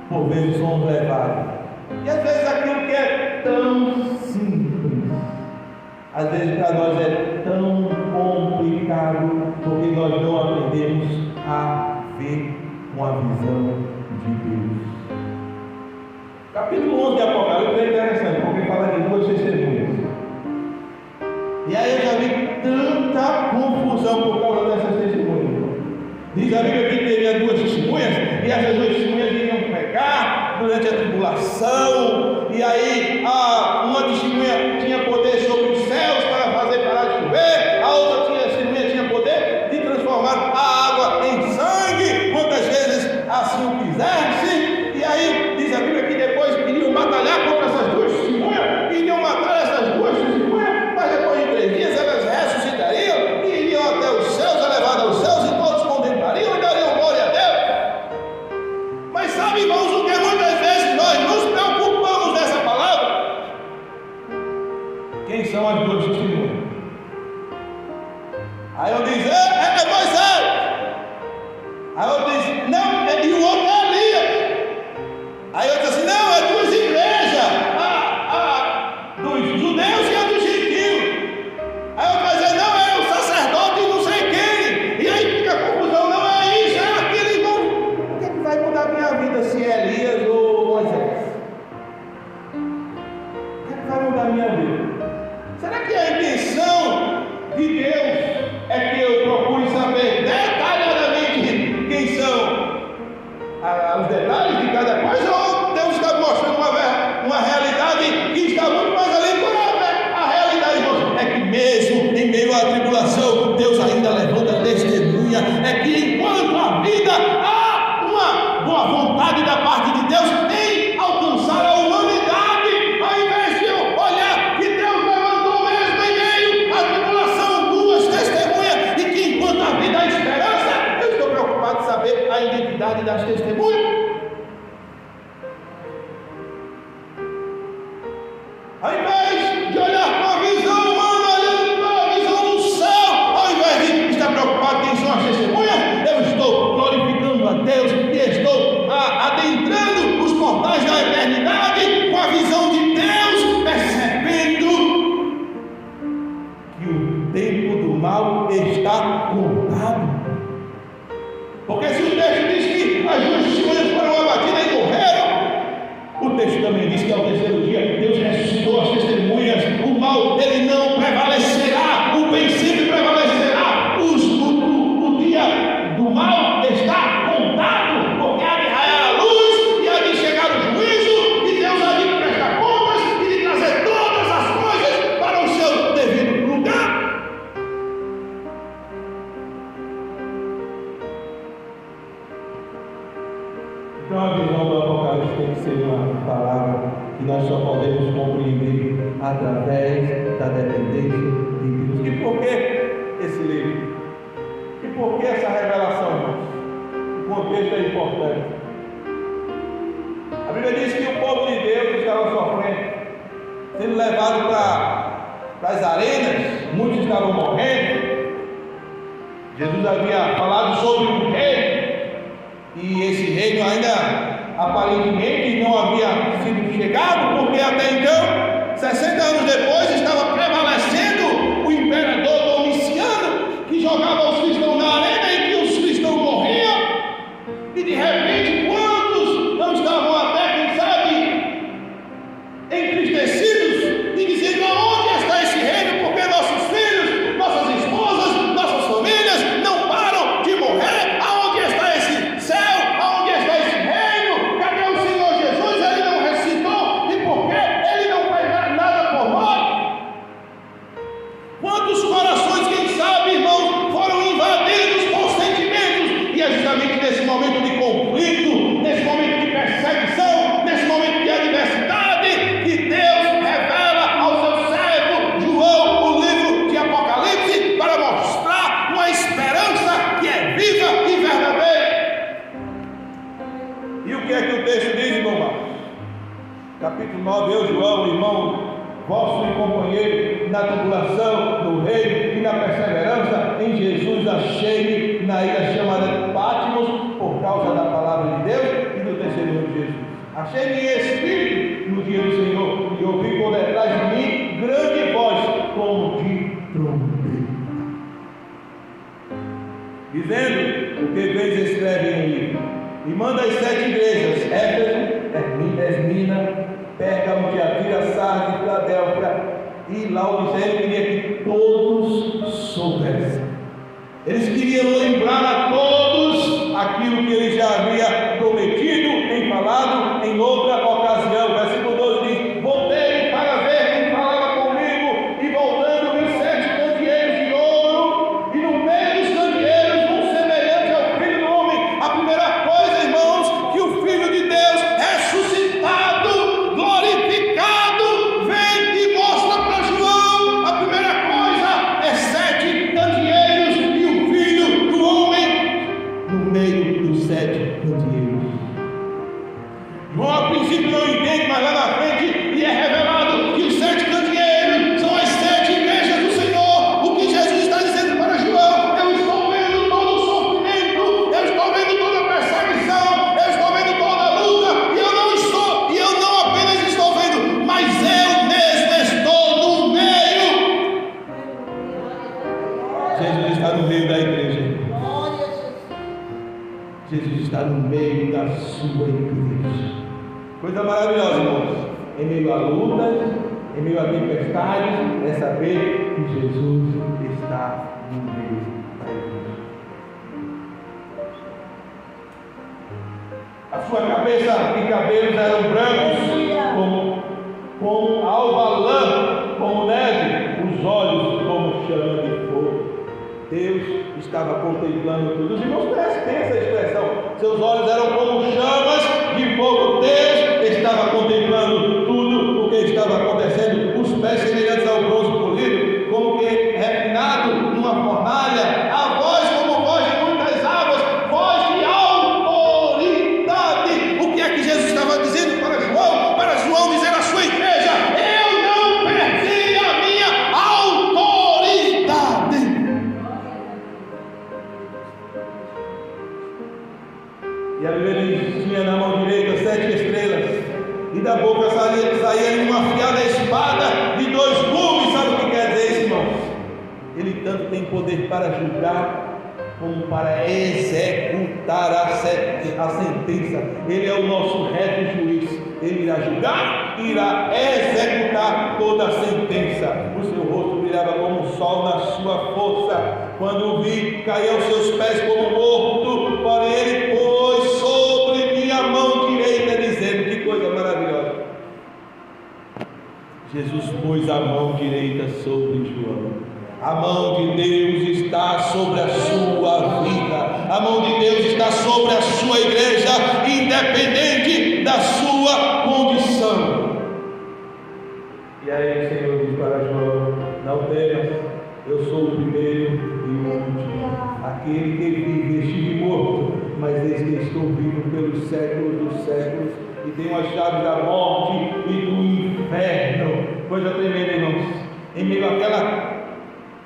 Speaker 2: por vezes somos levados. E às vezes aquilo que é tão simples, às vezes para nós é tão complicado, porque nós não aprendemos a ver com a visão de Deus. Capítulo 11 de Apocalipse é interessante, porque fala de duas testemunhas. E aí eu já vi tanta confusão por causa dessas testemunhas. Diz a Bíblia que teria duas testemunhas, e essas duas testemunhas iriam pregar durante a tribulação. E aí uma testemunha tinha poder sobre os céus para fazer parar de chover, a outra testemunha tinha poder de transformar a água em sangue, quantas vezes assim o quisesse. E aí diz a Bíblia que depois iriam batalhar contra essas duas testemunhas, iriam matar essas duas testemunhas, mas depois de 3 dias elas ressuscitariam e iriam até os céus, elevadas aos céus, e todos contemplariam e dariam glória a Deus. Mas sabe, irmãos, o que muitas vezes nós nos preocupamos nessa palavra? Quem são as duas testemunhas? Aí eu disse, é Moisés. Aí eu disse, não, e o outro é Elias. Aí eu disse assim, não, é duas igrejas, a dos judeus e a dos gentios. Aí eu vou dizer, não, é o sacerdote e não sei quem. E aí fica a confusão, não é isso, é aquele irmão. O que é que vai mudar a minha vida se é Elias ou Moisés? O que é que vai mudar a minha vida? Será que a intenção de Deus é que eu procure saber detalhadamente quem são os detalhes de cada coisa, ou Deus está mostrando uma realidade que está muito mais além? Qual é a realidade, irmãos? É que mesmo em meio à tribulação, Deus ainda levanta testemunha. É que enquanto a vida há uma boa vontade da parte de Deus em alcançar a humanidade, ao invés de eu olhar que Deus levantou mesmo em meio à tribulação duas testemunhas, e que enquanto a vida há esperança, eu estou preocupado em saber a identidade das testemunhas. Ao invés de olhar para a visão humana, olhando para a visão do céu, ao invés de estar preocupado quem são as testemunhas, eu estou glorificando a Deus e estou adentrando os portais da eternidade com a visão de Deus, percebendo que o tempo do mal está contado. Porque se o texto diz que as duas testemunhas foram abatidas e morreram, o texto também diz que ao terceiro dia Deus ressuscitou as testemunhas. O mal, ele não prevalecerá, o bem sempre prevalecerá. O dia do mal está contado, porque há de raiar a luz e há de chegar o juízo, e Deus há de prestar contas e de trazer todas as coisas para o seu devido lugar. Então a visão do Apocalipse tem que ser uma palavra que nós só podemos compreender através da dependência de Deus. E por que esse livro? E por que essa revelação, irmãos? contexto é importante. A Bíblia diz que o povo de Deus estava sofrendo, sendo levado para as arenas, muitos estavam morrendo. Jesus havia falado sobre um reino, e esse reino ainda aparentemente não havia sido chegado, porque até então, 60 anos depois, estava prevalecendo o imperador Domiciano, que jogava os cristãos na arena e que os cristãos morriam, e de repente quantos não estavam até, quem sabe, entristecidos e dizendo: aonde está esse reino? Porque nossos filhos, nossas esposas, nossas famílias não param de morrer. Aonde está esse céu? Aonde está esse reino? Cadê o Senhor Jesus? Ele não ressuscitou, e por que ele não faz nada por nós? Quantos corações, quem sabe, irmãos, foram invadidos por sentimentos, e é justamente nesse momento de conflito, nesse momento de perseguição, nesse momento de adversidade, que Deus revela ao seu servo João o livro de Apocalipse, para mostrar uma esperança que é viva e verdadeira. E o que é que o texto diz, irmão Marcos? Capítulo 9: eu, João, irmão vosso e companheiro na tribulação, no reino e na perseverança em Jesus, achei-me na ilha chamada Patmos, por causa da palavra de Deus e do testemunho de Jesus. Achei-me em espírito no dia do Senhor, e ouvi por detrás de mim grande voz, como de trombeta, dizendo: o que vês, escreve no livro, e manda as 7 igrejas: Éfeso, Esmina, Pérgamo, Tiatira, Sardes, Filadélfia e Laodiceia. Ele queria que todos soubessem. Eles queriam lembrar a todos aquilo que ele já havia prometido, em falado em outra ocasião. Versículo 12 diz: voltei para ver quem falava comigo, e voltando vi 7 candeeiros de ouro, e no meio dos candeeiros um semelhante ao Filho do Homem. A primeira coisa, irmãos, que o Filho de Deus ressuscitado, glorificado, vem e mostra para João. A primeira coisa é 7 candeeiros e o Filho do Homem no meio dos 7 candeeiros. João a princípio não entende, mas lá na frente lhe é revelado que os 7 candeeiros são as 7 igrejas do Senhor. O que Jesus está dizendo para João: eu estou vendo todo o sofrimento, eu estou vendo toda a perseguição, eu estou vendo toda a luta, e eu não apenas estou vendo, mas eu mesmo estou no meio. Jesus está no meio da igreja. Jesus está no meio da sua igreja. Coisa maravilhosa, irmãos. Em meio a lutas, em meio a tempestades, é saber que Jesus está no meio da igreja. A sua cabeça e cabelos eram brancos como alva lã, como neve, os olhos como chama de fogo. Deus estava contemplando tudo. Os irmãos têm essa expressão: seus olhos eram como chamas de fogo. Deus estava contemplando tudo o que estava acontecendo. Os pés semelhantes ao bronze polido, como que refinado numa fornalha. A voz como voz de muitas águas, voz de autoridade. O que é que Jesus estava dizendo para João? Para João dizer à sua igreja: eu não perdi a minha autoridade. E a Bíblia diz: tinha na mão direita 7 estrelas, e da boca saía uma afiada espada de 2 gumes. Sabe o que quer dizer isso, irmãos? Ele tanto tem poder para julgar, como para executar a sentença. Ele é o nosso reto juiz. Ele irá julgar e irá executar toda a sentença. O seu rosto brilhava como o sol na sua força. Quando o vi, caí aos seus pés como morto. Porém ele pôs sobre minha mão direita, dizendo: que coisa maravilhosa. Jesus pôs a mão direita sobre João. A mão de Deus está sobre a sua vida. A mão de Deus está sobre a sua igreja, independente da sua condição. E aí o Senhor diz para João: não temas, eu sou o primeiro e o último, aquele que vive, estive morto, mas eis que e tem as chaves da morte e do inferno. Coisa tremenda, irmãos. Em meio àquela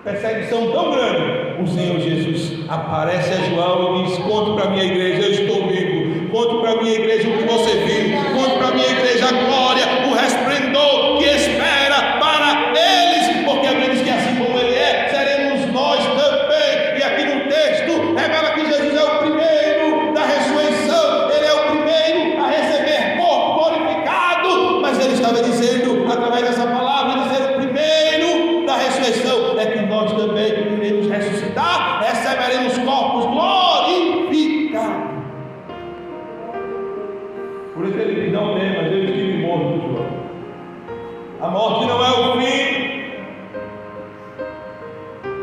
Speaker 2: perseguição tão grande, o Senhor Jesus aparece a João e diz: conte para a minha igreja, eu estou vivo. Conte para a minha igreja o que você viu. Conte para a minha igreja a glória, o resplendor que espera para eles, porque a Bíblia diz que assim como Ele é, seremos nós também. E aqui no texto revela que Jesus é o primeiro da ressurreição, Ele é o primeiro a receber corpo glorificado. Mas Ele estava dizendo, através dessa palavra, de ser o primeiro da ressurreição, é que nós também iremos ressuscitar, receberemos corpos glorificados. Por isso Ele diz: não temas, eu estive morto, João. A morte não é o fim,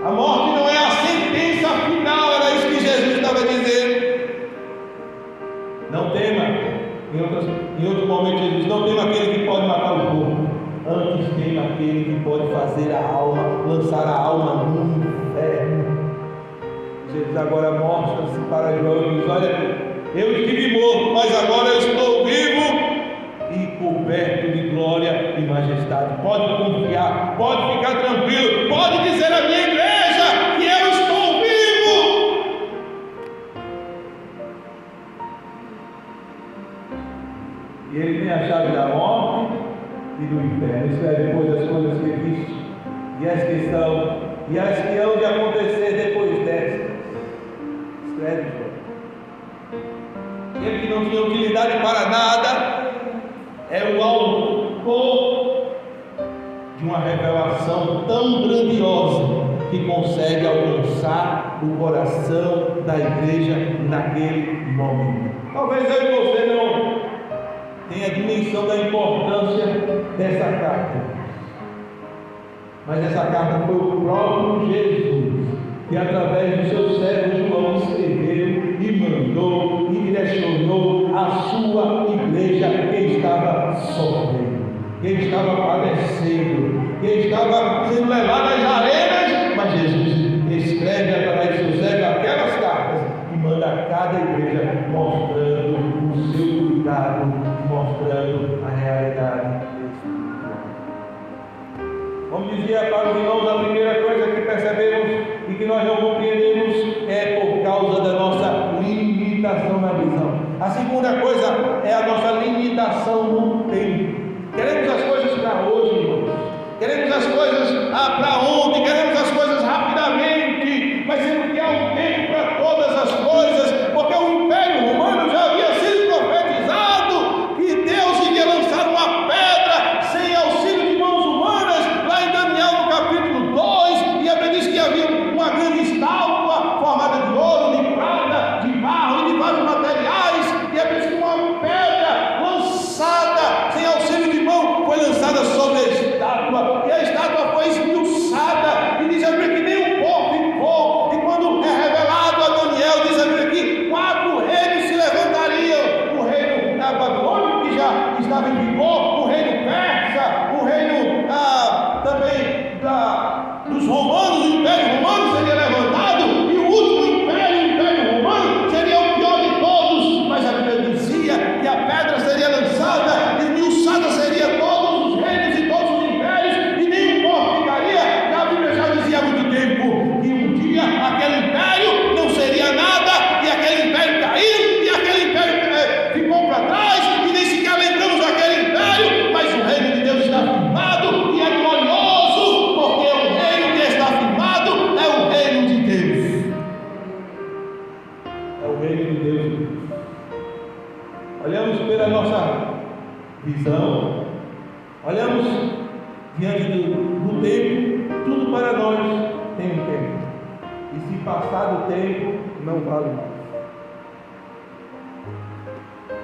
Speaker 2: a morte não é a sentença final. Era isso que Jesus estava dizendo. Não tema. Em outro momento Jesus diz: não tema aquele que pode matar o corpo, antes tema aquele que pode fazer a alma, lançar a alma no inferno. Jesus agora mostra-se para João e diz: olha, eu estive morto, mas agora eu estou vivo e coberto de glória e majestade. Pode confiar, pode ficar tranquilo, pode dizer à minha igreja que eu estou vivo. E Ele tem a chave da morte e do inferno. Isso é depois das coisas que existe e as que são e as que hão de acontecer depois destas. Escreve, João. Ele que não tinha utilidade para nada é o autor de uma revelação tão grandiosa que consegue alcançar o coração da igreja naquele momento. Talvez eu e você não tenha dimensão da importância dessa carta, mas essa carta foi o próprio Jesus que, através do seu servo João, escreveu e mandou e direcionou a sua igreja, que estava sofrendo, que estava padecendo, que estava sendo levada às arenas. Mas Jesus escreve através do seu servo aquelas cartas e manda a cada igreja, mostrando o seu cuidado, mostrando a realidade espiritual. Como dizia para os irmãos, a primeira coisa que percebemos e que nós não compreendemos é por causa da nossa limitação na visão. A segunda coisa é a nossa limitação no tempo. Queremos as coisas para hoje, irmãos. Queremos as coisas para ontem. Queremos as coisas rapidamente. Mas sendo que há um tempo para todas as coisas, porque o Império Romano já havia sido profetizado que Deus iria lançar uma pedra sem auxílio de mãos humanas, lá em Daniel no capítulo 2, e a Bíblia diz que havia uma grande estátua formada de ouro, de prata, de barro e de vários materiais, e a Bíblia diz que uma pedra lançada sem auxílio de mão foi lançada sobre a estátua, e a estátua foi esmiuçada, e diz a Bíblia que nem um pó ficou. E quando é revelado a Daniel, diz a Bíblia que 4 reinos se levantariam: o reino da Babilônia, que já estava em vigor, o reino persa, o reino também dos romanos, o Império Romano seria levantado, e o último império, o Império Romano, seria o pior de todos. Mas a Bíblia dizia que a pedra seria lançada, esmiuçada seria todos os reinos e todos os impérios, e nenhum pó ficaria. E a Bíblia já dizia há muito tempo que um dia aquele império não seria nada, e aquele império caiu, e aquele império ficou para trás, e nem sequer lembramos daquele império. Mas o reino de Deus está firmado e é glorioso, porque o reino que está firmado é o reino de Deus. É o reino de Deus. Olhamos pela nossa visão, olhamos diante do tempo, tudo para nós tem um tempo, e se passar do tempo, não vale mais.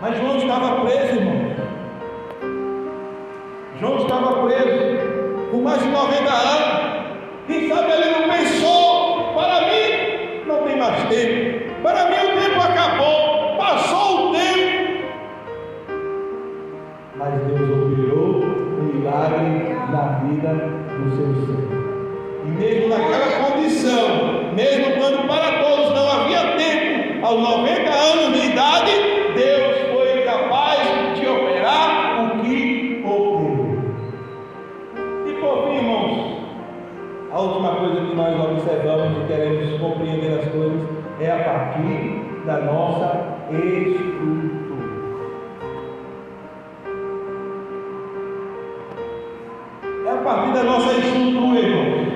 Speaker 2: Mas João estava preso, irmão. João estava preso por mais de 90 anos. Quem sabe ele não pensou: para mim não tem mais tempo, para mim o tempo acabou, passou o tempo. Mas Deus operou um milagre na vida do seu servo. E mesmo naquela condição, mesmo quando para todos não havia tempo, aos 90 anos de idade, Deus foi capaz de operar observamos e queremos compreender as coisas é a partir da nossa estrutura. É a partir da nossa estrutura, irmãos.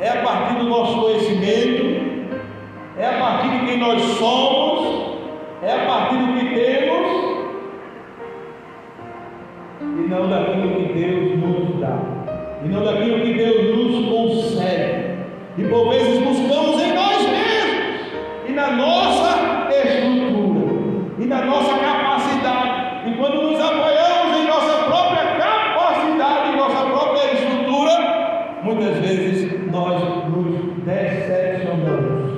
Speaker 2: É a partir do nosso conhecimento, é a partir de quem nós somos, é a partir do que temos e não daquilo que Deus nos dá, e não daquilo que Deus nos concede. E por vezes buscamos em nós mesmos e na nossa estrutura e na nossa capacidade, e quando nos apoiamos em nossa própria capacidade, em nossa própria estrutura, muitas vezes nós nos decepcionamos.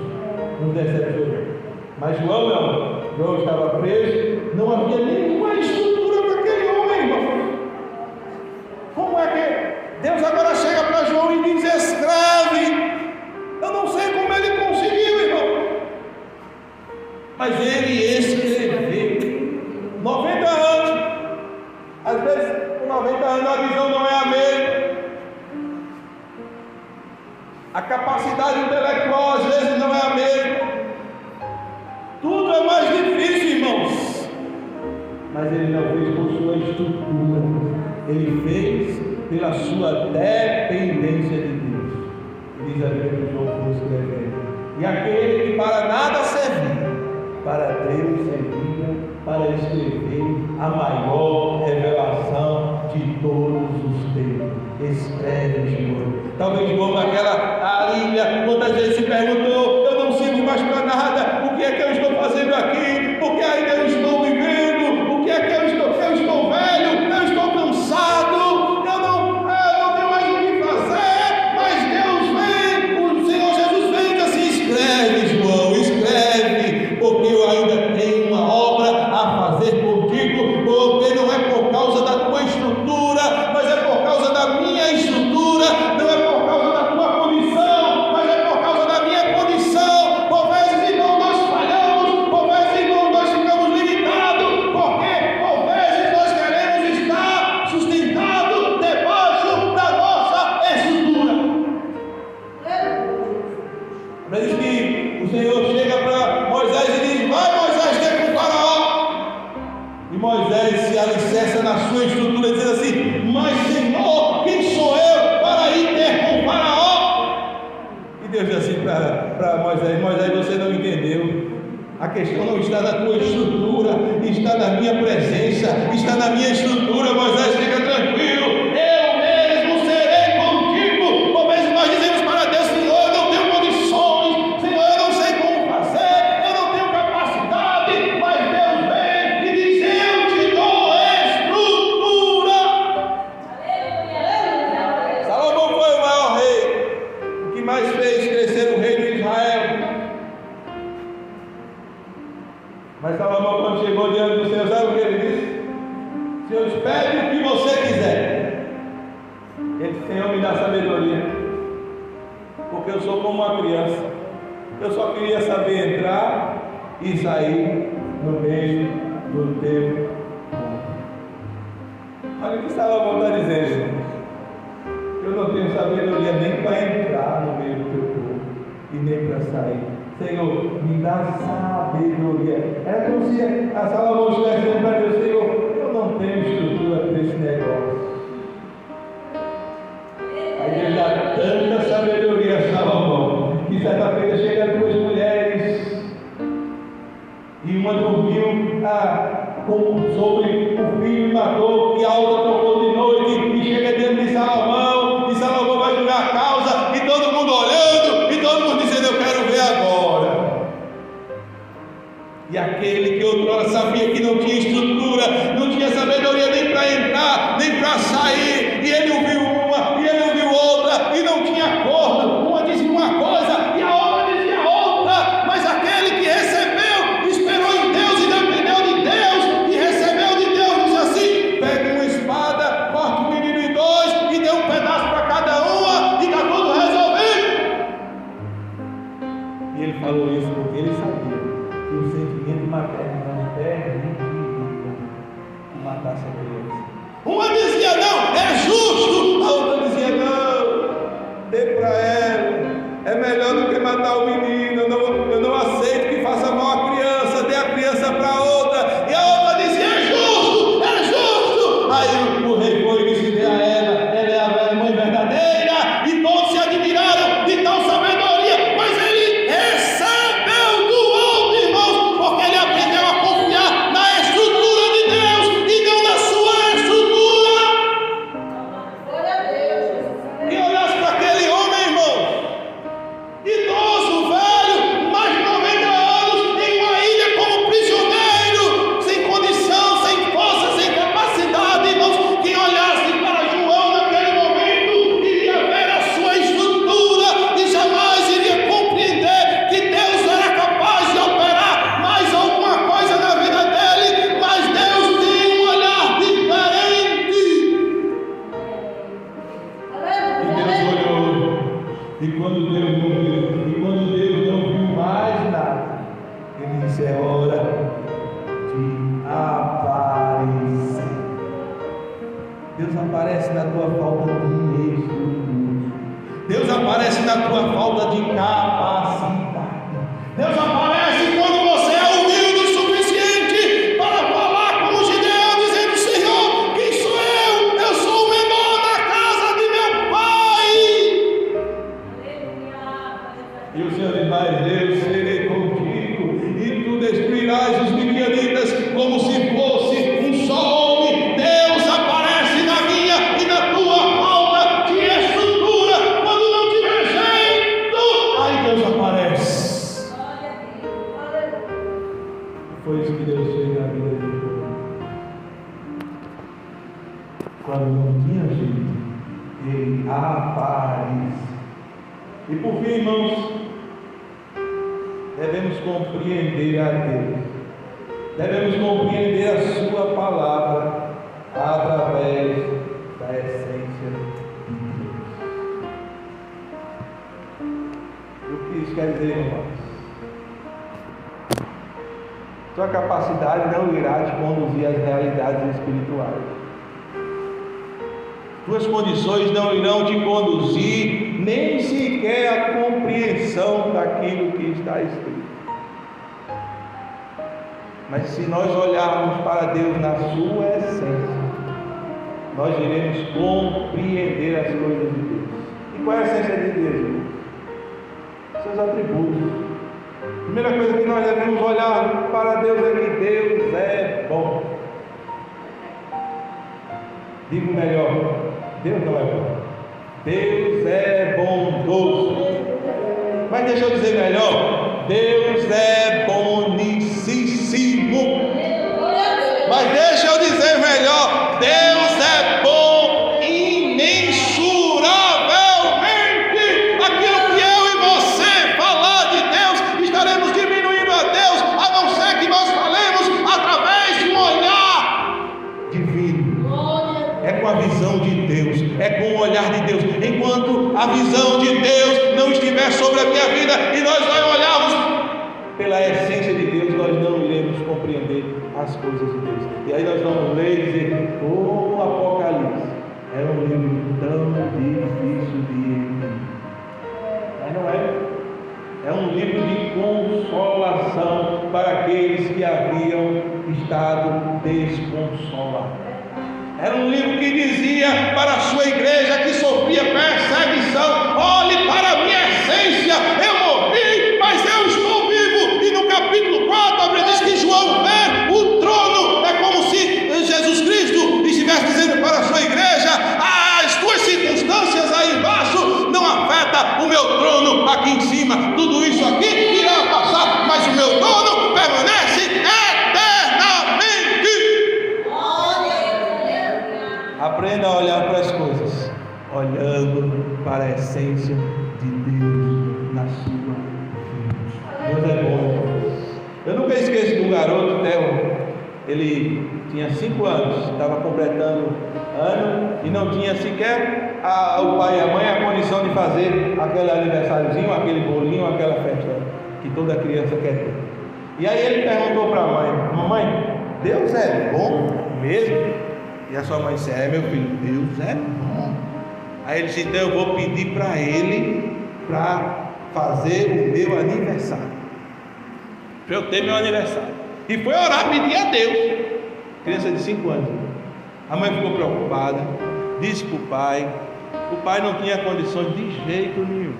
Speaker 2: Mas João não. João estava preso, não havia nenhuma estrutura para aquele homem, irmão. Como é que Deus agora chega para João e diz: escreve? Eu não sei como ele conseguiu, irmão. Mas ele escreveu. 90 anos. Às vezes, com 90 anos, a visão não é a mesma. A capacidade intelectual às vezes não é a mesma. Tudo é mais difícil, irmãos. Mas ele não fez por sua estrutura. Ele fez pela sua dependência de Deus. Diz a Bíblia que João foi escrevendo. E aquele que para nada servia, para Deus servia para escrever a maior revelação de todos os tempos. Escreve, João. Talvez João, naquela ilha, muitas vezes se perguntou: eu não sirvo mais para nada, o que é que eu estou fazendo aqui? Por que ainda eu estou vivendo? O que é que eu estou velho, eu estou cansado, eu não tenho mais o que fazer. Mas Deus vem, o Senhor Jesus vem e diz assim: escreve, João, escreve, porque eu ainda tenho uma obra a fazer contigo, porque não é por causa da tua estrutura, mas é por causa da minha estrutura, não é por causa da tua condição, mas é por causa da minha condição. Por vezes, irmão, nós falhamos, por vezes, irmão, nós ficamos limitados, porque por vezes nós queremos estar sustentados debaixo da nossa estrutura. Diz que o Senhor chega para Moisés e diz: vai, Moisés, ter com o Faraó. E Moisés se alicerça na sua estrutura e diz assim: mas Senhor, quem sou eu para ir ter com o Faraó? E Deus diz assim para Moisés: Moisés, você não entendeu. A questão não está na tua estrutura, está na minha presença, está na minha estrutura. Moisés, fica tranquilo, eu mesmo serei contigo. Por vezes nós dizemos para Deus: Senhor, eu não tenho condições, Senhor, eu não sei como fazer, eu não tenho capacidade. Mas Deus vem e diz: eu te dou estrutura. Salomão foi o maior rei, o que mais fez crescer o reino de Israel. Mas Salomão, quando chegou diante do Senhor, sabe o que ele disse? Senhor, pede o que você quiser. Ele disse: Senhor, me dá sabedoria, porque eu sou como uma criança. Eu só queria saber entrar e sair no meio do teu povo. Olha o que Salomão está dizendo, irmãos. Eu não tenho sabedoria nem para entrar no meio do teu povo e nem para sair. Senhor, me dá sabedoria. Era como se a Salomão estivesse dizendo para Deus: Senhor, eu não tenho estrutura para esse negócio. Aí Deus dá tanta sabedoria a Salomão, que certa feita chega duas mulheres, e uma dormiu sobre o filho e matou, e a outra tocou de noite, e chega diante de Salomão, e Salomão vai julgar a causa, e todo mundo olhando, e todo mundo dizendo: eu quero ver agora. E aquele que outrora sabia que não tinha estrutura, não tinha sabedoria nem para entrar, nem para sair, e ele ouviu uma, e ele ouviu outra, e não tinha acordo. Uma dizia uma coisa, e a outra dizia outra. Mas aquele que recebeu, esperou em Deus e dependeu de Deus, e recebeu de Deus, disse assim: pegue uma espada, corte o menino em dois, e dê um pedaço para cada uma, e está tudo resolvido. E ele falou isso porque ele sabia que o sentimento materno não permitiria que matasse a criança. Uma dizia: não, é justo quando Deus não viu mais nada, Ele disse: é hora de aparecer. Deus aparece na tua falta de estudo. Deus aparece na tua falta de capacidade. Deus aparece quando você é humilde o suficiente para falar como Gideão, dizendo: Senhor, quem sou eu? Eu sou o menor da casa de meu pai. E o Senhor diz: mas eu serei contigo, e tu destruirás os midianitas como se fosse um só homem. Deus aparece na minha e na tua falta de estrutura. Quando não tiver jeito, aí Deus aparece. Foi isso que Deus fez na vida de João. Quando não tinha jeito, Ele aparece. E por fim, irmãos, devemos compreender a Deus. Devemos compreender a Sua palavra através da essência de Deus. E o que isso quer dizer, irmãos? Sua capacidade não irá te conduzir às realidades espirituais. Suas condições não irão te conduzir nem sequer à compreensão daquilo que está escrito. Mas se nós olharmos para Deus na sua essência, nós iremos compreender as coisas de Deus. E qual é a essência de Deus? Seus atributos. A primeira coisa que nós devemos olhar para Deus é que Deus é bom. Digo melhor: Deus não é bom. Deus é bondoso. Mas deixa eu dizer melhor: Deus é bonicíssimo. Mas deixa eu dizer melhor: Deus é bom imensuravelmente. Aquilo que eu e você falar de Deus, estaremos diminuindo a Deus, a não ser que nós falemos através de um olhar divino. É com a visão de Deus, é com o olhar de Deus. Enquanto a visão de Deus não estiver sobre a minha vida e nós não olharmos pela essência de Deus, nós não iremos compreender as coisas de Deus. E aí nós vamos ler e dizer: o Apocalipse é um livro tão difícil de entender. Mas não é. É um livro de consolação para aqueles que haviam estado desconsolados. Era um livro que dizia para a sua igreja que sofria perseguição: olhe para a minha essência, eu morri, mas eu estou vivo. E no capítulo 4, a Bíblia diz que João vê o trono. É como se Jesus Cristo estivesse dizendo para a sua igreja: as tuas circunstâncias aí embaixo não afetam o meu trono aqui em cima. Tudo isso aqui irá passar, mas o meu trono permanece eternamente. Aprenda a olhar para as coisas, olhando para a essência de Deus na sua vida. Deus é bom, irmãos. Eu nunca esqueço de um garoto, Theo. Ele tinha 5 anos, estava completando ano e não tinha sequer o pai e a mãe a condição de fazer aquele aniversáriozinho, aquele bolinho, aquela festa que toda criança quer ter. E aí ele perguntou para a mãe: mamãe, Deus é bom mesmo? E a sua mãe disse: é, meu filho, Deus é bom. Aí ele disse: então eu vou pedir para ele para fazer o meu aniversário, para eu ter meu aniversário. E foi orar, pedir a Deus. Criança de 5 anos. A mãe ficou preocupada, disse para o pai. O pai não tinha condições de jeito nenhum.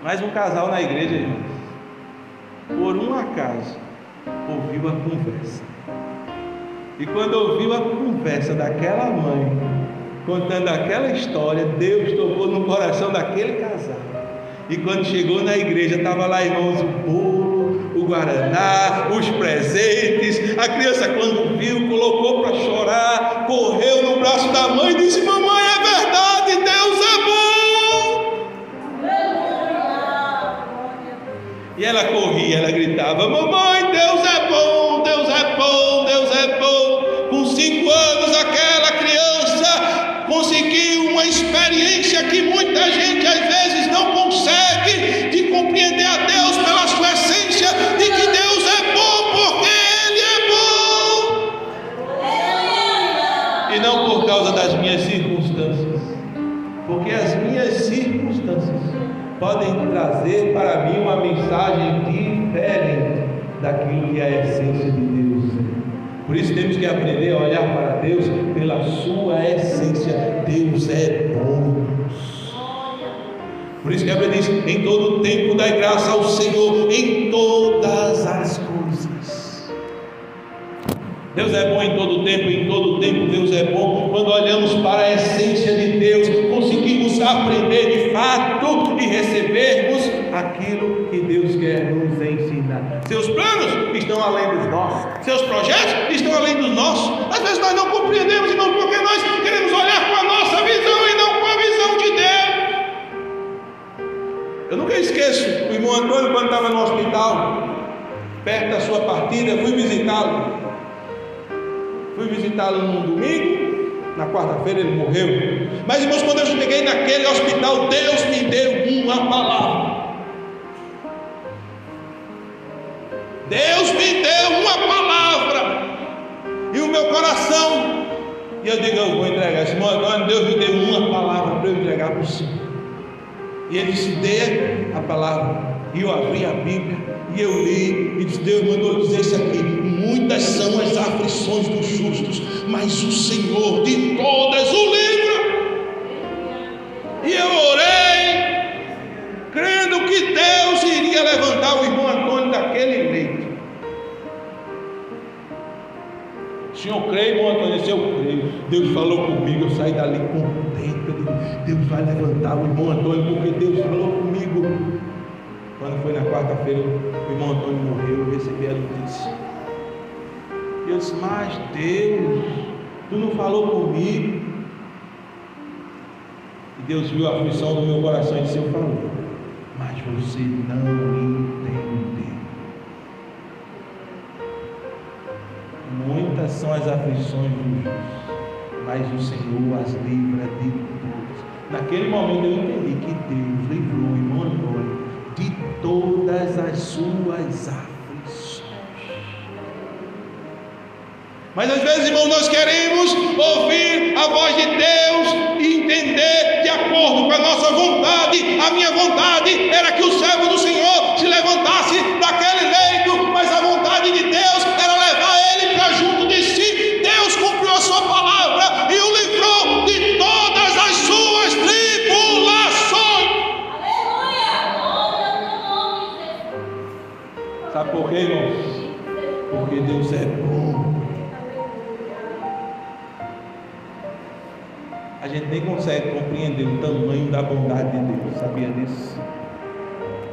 Speaker 2: Mas um casal na igreja, irmãos, por um acaso, ouviu a conversa. E quando ouviu a conversa daquela mãe, contando aquela história, Deus tocou no coração daquele casal. E quando chegou na igreja, estava lá, irmãos, o bolo, o guaraná, os presentes. A criança, quando viu, colocou para chorar, correu no braço da mãe e disse: mamãe, é verdade, Deus é bom. E ela corria, ela gritava: mamãe, Deus é bom, Deus é bom, Deus é bom. Com 5 anos, aquela criança conseguiu uma experiência que muita gente às vezes não por causa das minhas circunstâncias, porque as minhas circunstâncias podem trazer para mim uma mensagem diferente daquilo que é a essência de Deus. Por isso temos que aprender a olhar para Deus pela sua essência. Deus é bom. Por isso que a Bíblia diz: em todo tempo dai graça ao Senhor, em todas as coisas. Deus é bom em todo tempo Deus é bom. Quando olhamos para a essência de Deus, conseguimos aprender de fato e recebermos aquilo que Deus quer nos ensinar. Seus planos estão além dos nossos, seus projetos estão além dos nossos. Às vezes nós não compreendemos, irmão, porque nós queremos olhar com a nossa visão e não com a visão de Deus. Eu nunca esqueço o irmão Antônio, quando estava no hospital, perto da sua partida, fui visitá-lo num domingo, na quarta-feira ele morreu. Mas, irmãos, quando eu cheguei naquele hospital, Deus me deu uma palavra. Deus me deu uma palavra. E o meu coração, e eu digo: eu vou entregar esse irmão Antônio. Deus me deu uma palavra para eu entregar para o Senhor. E ele disse: dê a palavra. E eu abri a Bíblia e eu li, e Deus mandou dizer isso aqui: muitas são as aflições dos justos, mas o Senhor de todas o livra. E eu orei, crendo que Deus iria levantar o irmão Antônio daquele leito. O senhor crê, irmão Antônio? Disse: eu creio. Deus falou comigo, eu saí dali contente. Eu digo: Deus vai levantar o irmão Antônio, porque Deus falou comigo. Quando foi na quarta-feira, o irmão Antônio morreu, eu recebi a notícia. E eu disse: mas Deus, tu não falou comigo? E Deus viu a aflição do meu coração e disse: eu falei, mas você não entendeu. Muitas são as aflições dos justos, mas o Senhor as livra de todas. Naquele momento eu entendi que Deus livrou o irmão Antônio de todas as suas aflições. Mas às vezes, irmão, nós queremos ouvir a voz de Deus e entender de acordo com a nossa vontade. A minha vontade era que o servo do Senhor se levantasse daquele leito, mas a vontade de Deus era levar ele para junto de si. Deus cumpriu a sua palavra e o livrou de todas as suas tribulações. Sabe por quê, irmãos? Porque Deus é bom. A gente nem consegue compreender o tamanho da bondade de Deus, sabia disso?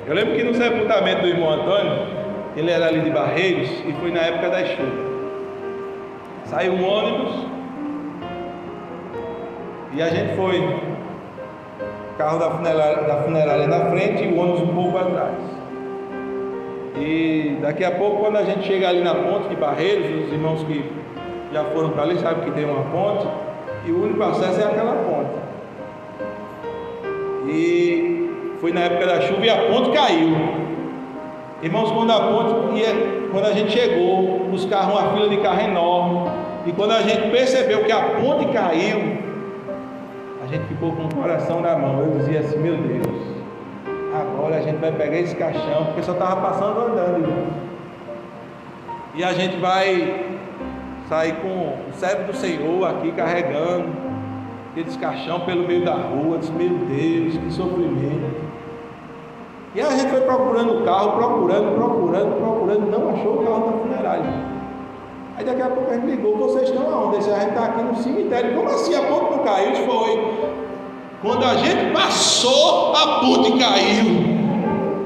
Speaker 2: Eu lembro que no sepultamento do irmão Antônio, ele era ali de Barreiros, e foi na época da chuva. Saiu um ônibus e a gente foi, o carro da funerária na frente e o ônibus um pouco atrás. E daqui a pouco, quando a gente chega ali na ponte de Barreiros, os irmãos que já foram para ali sabem que tem uma ponte, e o único acesso é aquela ponte. E foi na época da chuva e a ponte caiu. Irmãos, quando a gente chegou, os carros, uma fila de carro enorme, e quando a gente percebeu que a ponte caiu, a gente ficou com o coração na mão. Eu dizia assim: meu Deus, agora a gente vai pegar esse caixão, porque só estava passando andando, irmão. E a gente vai sair com o servo do Senhor aqui carregando aqueles caixão pelo meio da rua. Disse: meu Deus, que sofrimento. E a gente foi procurando o carro, procurando, não achou o carro da funerária. Aí daqui a pouco a gente ligou: vocês estão aonde? A gente está aqui no cemitério. Como assim a ponte não caiu? Foi quando a gente passou, a ponte caiu.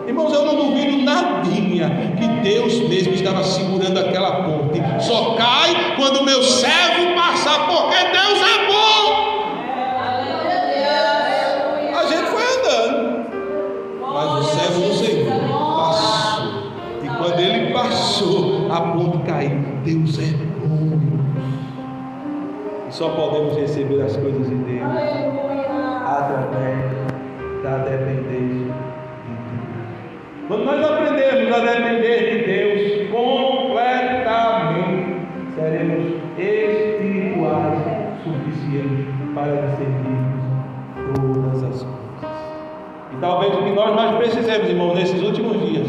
Speaker 2: Irmãos, eu não duvido nadinha que Deus mesmo estava segurando aquela ponte. Só cai quando o meu servo passar, porque Deus é bom. A gente foi andando, mas o servo do Senhor passou. E quando ele passou, a ponte caiu. Deus é bom. E só podemos receber as coisas de Deus através da dependência. Quando nós aprendemos a depender de Deus completamente, seremos espirituais, Deus para discernirmos todas as coisas. E talvez o que nós mais precisemos, irmão, nesses últimos dias,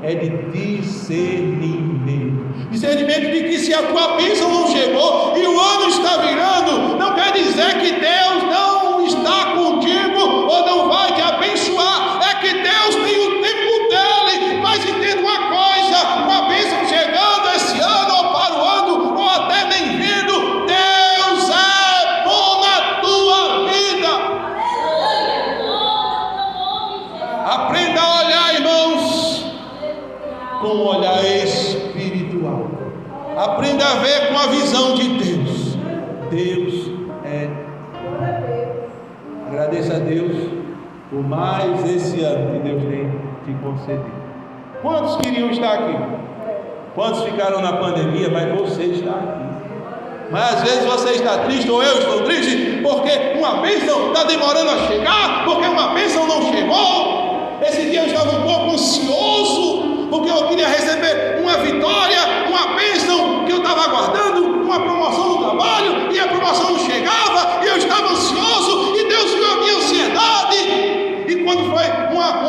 Speaker 2: é de discernimento. Discernimento de que se a tua bênção não chegou e o ano está virando, não quer dizer que Deus não está contigo ou não vai te abençoar. É que Deus tem o tempo dele. Mas entenda uma coisa: com a bênção chegando esse ano ou para o ano, ou até nem vindo, Deus é bom na tua vida. Aprenda a olhar, irmãos, com um olhar espiritual. Aprenda a ver com a visão de Deus. Deus é. Agradeça a Deus por mais esse ano que Deus tem te concedido. Quantos queriam estar aqui? Quantos ficaram na pandemia, mas você está aqui? Mas às vezes você está triste, ou eu estou triste, porque uma bênção está demorando a chegar, porque uma bênção não chegou. Esse dia eu estava um pouco ansioso, porque eu queria receber uma vitória, uma bênção que eu estava aguardando, uma promoção no trabalho, e a promoção não chegava, e eu estava ansioso, e Deus viu a minha ansiedade. E quando foi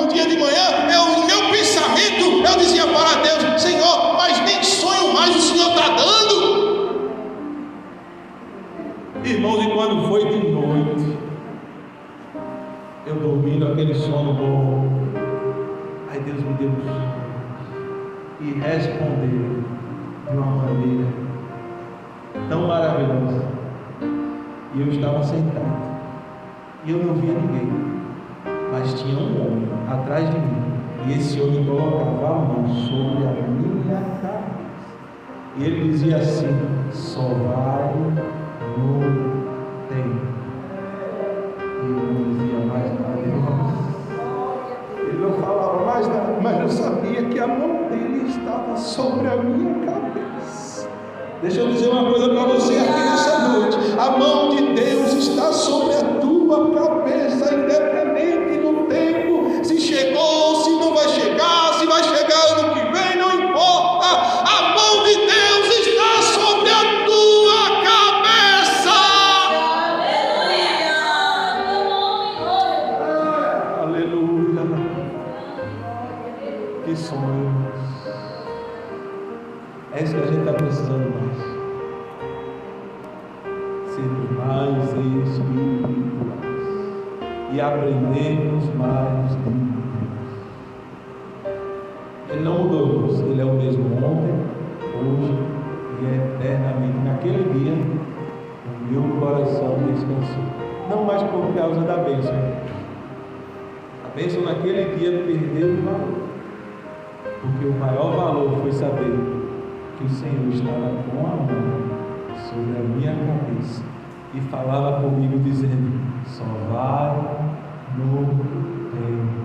Speaker 2: um dia de manhã, no meu pensamento, eu dizia para Deus: Senhor, mas nem sonho mais o Senhor está dando. Irmãos, e quando foi de noite, eu dormindo aquele sono bom, aí Deus me deu um sonho e respondeu de uma maneira tão maravilhosa. E eu estava sentado e eu não via ninguém, mas tinha um homem atrás de mim, e esse homem colocava a mão sobre a minha cabeça e ele dizia assim: só vai no tempo. E eu não dizia mais nada. Ele não falava mais nada, mas eu sabia que a mão dele estava sobre a minha cabeça. Deixa eu dizer uma coisa para você aqui nessa noite: a mão de Deus está sobre a tua cabeça, independente do tempo, se chegou, se não vai chegar, se vai chegar ano que vem, não importa. A mão de Deus está sobre a tua cabeça. Aleluia. Que sonhos. É isso que a gente está precisando mais. Sermos mais espirituais e aprendermos mais de Deus. Ele não mudou, irmãos. Ele é o mesmo ontem, hoje e eternamente. Naquele dia, o meu coração descansou. Não mais por causa da bênção. A bênção naquele dia perdeu o valor, porque o maior valor foi saber que o Senhor estava com a mão sobre a minha cabeça e falava comigo dizendo: só vai no tempo.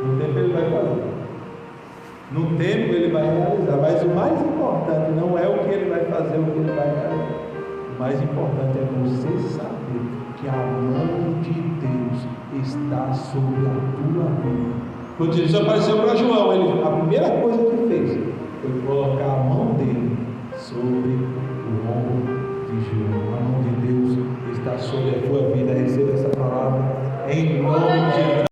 Speaker 2: No tempo ele vai fazer, no tempo ele vai realizar, mas o mais importante não é o que ele vai fazer, o que ele vai realizar. O mais importante é você saber que a mão de Deus está sobre a tua vida. Quando Jesus apareceu para João, a primeira coisa que fez foi colocar a mão dele sobre o ombro de João. A mão de Deus está sobre a tua vida. Receba essa palavra em nome de Jesus.